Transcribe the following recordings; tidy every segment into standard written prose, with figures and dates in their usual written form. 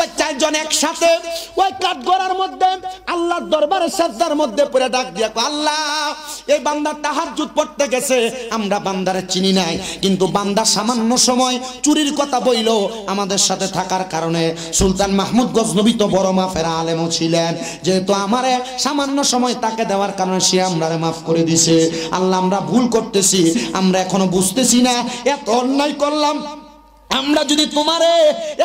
ওই চারজন একসাথে ওই কাঠগড়ার মধ্যে আল্লাহর দরবারে সিজদার মধ্যে পড়ে ডাক দিয়া কয়, আল্লাহ এই বান্দা তাহাজ্জুদ পড়তে গেছে, আমরা বান্দারে চিনি নাই, কিন্তু বান্দা সামান্য সময় চুরির কথা বইল আমাদের সাথে থাকার কারণে সুলতান মাহমুদ গজনবী তো বড় মাফের আলেমও ছিলেন, যেহেতু আমারে সামান্য সময় তাকে দেওয়ার কারণে সে আমরারে মাফ করে দিছে। আল্লাহ আমরা ভুল করতেছি, আমরা এখনো বুঝতেছি না এত অন্যায় করলাম, আমরা যদি তোমারে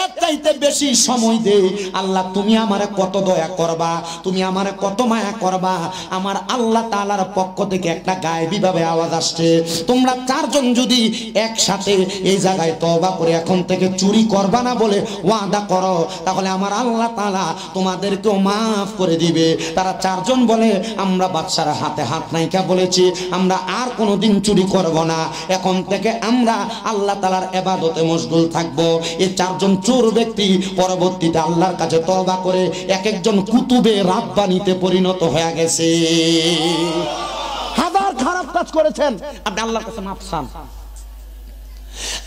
এর চাইতে বেশি সময় দেই আল্লাহ তুমি আমারে কত দয়া করবা, তুমি আমারে কত মায়া করবা। আমার আল্লাহ তাআলার পক্ষ থেকে একটা গায়েবী ভাবে আওয়াজ আসছে, তোমরা চারজন যদি একসাথে এই জায়গায় তওবা করে এখন থেকে চুরি করবা না বলে ওয়াদা করো, তাহলে আমার আল্লাহ তাআলা তোমাদেরকেও মাফ করে দিবে। তারা চারজন বলে, আমরা বাদশার হাতে হাত নাইকা বলেছি আমরা আর কোনোদিন চুরি করব না, এখন থেকে আমরা আল্লাহ তাআলার ইবাদতে মশগুল থাকবো। এই চারজন চোর ব্যক্তি পরবর্তীতে আল্লাহর কাছে তওবা করে এক একজন কুতুবে রাব্বানিতে পরিণত হয়ে গেছে। হাজার খারাপ কাজ করেছেন, আপনি আল্লাহর কাছে মাফ চান,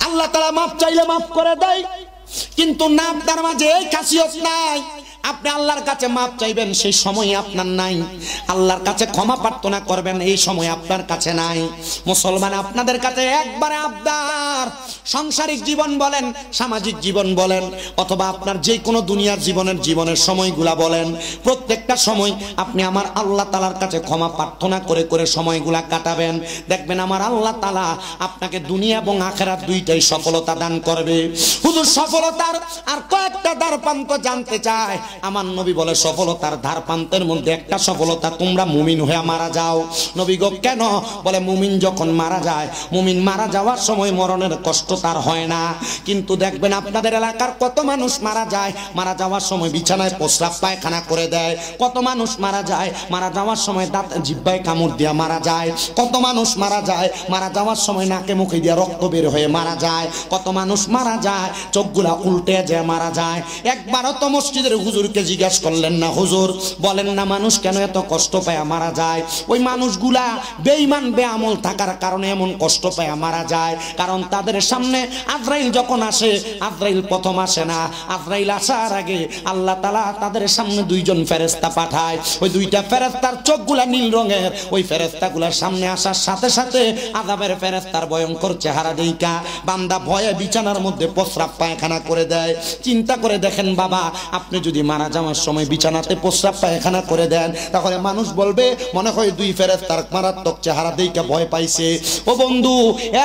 আল্লাহ তাআলা মাফ চাইলে মাফ করে দেয়, কিন্তু না আপনার মাঝে এই খাসিয়ত নাই, আপনি আল্লাহর কাছে মাফ চাইবেন সেই সময় আপনার নাই, আল্লাহর কাছে ক্ষমা প্রার্থনা করবেন এই সময় আপনার কাছে নাই। মুসলমান আপনাদের কাছে একবারে আবদার, সাংসারিক জীবন বলেন, সামাজিক জীবন বলেন, অথবা আপনার যে কোনো দুনিয়ার জীবনের সময়গুলা বলেন, প্রত্যেকটা সময় আপনি আমার আল্লাহ তাআলার কাছে ক্ষমা প্রার্থনা করে করে সময়গুলা কাটাবেন, দেখবেন আমার আল্লাহ তাআলা আপনাকে দুনিয়া এবং আখিরাত দুইটাই সফলতা দান করবে। হুজুর সফলতার আর কয়েকটা দ্বারপ্রান্ত জানতে চায়, আমার নবী বলে সফলতার দ্বারপ্রান্তের মধ্যে একটা সফলতা তোমরা মুমিন হয়ে মারা যাও। নবী গো কেন? বলে মুমিন যখন মারা যায়, মুমিন মারা যাওয়ার সময় মরণের কষ্ট তার হয় না, কিন্তু দেখবেন আপনাদের এলাকার কত মানুষ মারা যায়, মারা যাওয়ার সময় বিছানায় প্রস্রাব পায়খানা করে দেয়, কত মানুষ মারা যায়, মারা যাওয়ার সময় দাঁত জিহ্বায় কামড় দিয়ে মারা যায়, কত মানুষ মারা যায়, মারা যাওয়ার সময় নাকে মুখে দিয়ে রক্ত বের হয়ে মারা যায়, কত মানুষ মারা যায় চোখগুলা উল্টে যায় মারা যায়। একবারও তো মসজিদের হুজুরকে জিজ্ঞাসা করলেন না, হুজুর বলেন না মানুষ কেন এত কষ্ট পায় মারা যায়? ওই মানুষগুলা বেঈমান বেআমল থাকার কারণে এমন কষ্ট পায় মারা যায়, কারণ তাদের সামনে আজরাইল যখন আসে, আজরাইল প্রথম আসে না, আজরাইল আসার আগে আল্লাহ তাআলা তাদের সামনে দুইজন ফেরেশতা পাঠায়, ওই দুইটা ফেরেশতার চোখগুলা নীল রঙের, ওই ফেরেশতাগুলার সামনে আসার সাথে সাথে আযাবের ফেরেশতার ভয়ঙ্কর চেহারা দেইখা বান্দা ভয়ে বিছানার মধ্যে প্রস্রাব পায়খানা করে দেয়। চিন্তা করে দেখেন বাবা, আপনি যদি মারা যাওয়ার সময় বিছানাতে প্রস্রাব পায়খানা করে দেন, তাহলে মানুষ বলবে মনে হয় দুই ফেরেশতার মারাত্মক চেহারা দেইখা ভয় পাইছে। ও বন্ধু,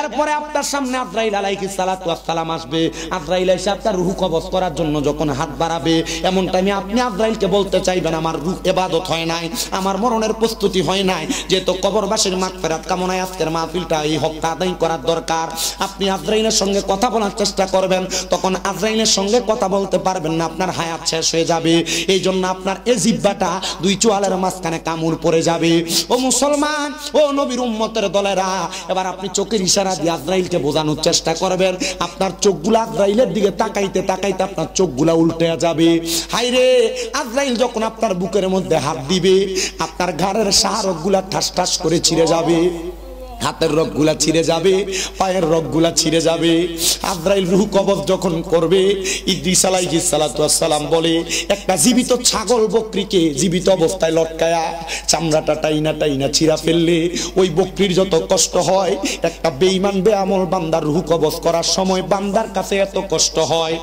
এরপরে আপনার সামনে আজরাইল আলাইহিস সালাতু ওয়াস সালাম আসবে, আজরাইল এসে আপনার রূহ কবজ করার জন্য যখন হাত বাড়াবে, এমন টাইমে আপনি আজরাইলকে বলতে চাইবেন আমার রূহ ইবাদত হয় নাই, আমার মরণের প্রস্তুতি হয় নাই, যেহেতু কবরবাসীর মাগফিরাত কামনায় আজকের মাহফিলটা এই হকটা আদায় করার দরকার। আপনি আজরাইলের সঙ্গে কথা বলার চেষ্টা করবেন, তখন আজরাইলের সঙ্গে কথা বলতে পারবেন না, আপনার হায়াত শেষ হয়ে যাবে। এই জন্য আপনার এই জিহ্বাটা দুই চোয়ালের মাঝখানে কামড় পড়ে যাবে। ও মুসলমান, ও নবীর উম্মতের দলেরা, এবার আপনি চোখের ইশারা দিয়ে আজরাইলকে বোঝানোর চেষ্টা করবেন, আপনার চোখগুলা আজরাইলের দিকে তাকাইতে তাকাইতে আপনার চোখগুলা উল্টে যাবে। হাইরে, আজরাইল যখন আপনার বুকের মধ্যে হাত দিবে, আপনার ঘাড়ের শাহরগগুলা ঠাস ঠাস করে ছিঁড়ে যাবে, হাতের রগগুলা ছিঁড়ে যাবে, পায়ের রগগুলা ছিঁড়ে যাবে। আজরাইল রূহ কবজ যখন করবে, ইদ্রিস আলাইহিস সালাতু ওয়াস সালাম বলে একটা জীবিত ছাগল বকরিকে জীবিত অবস্থায় লটকায়া চামড়াটা টাইনা টাইনা ছিঁড়া ফেললে ওই বকরির যত কষ্ট হয়, একটা বেঈমান বেআমল বান্দার রূহ কবজ করার সময় বান্দার কাছে এত কষ্ট হয়।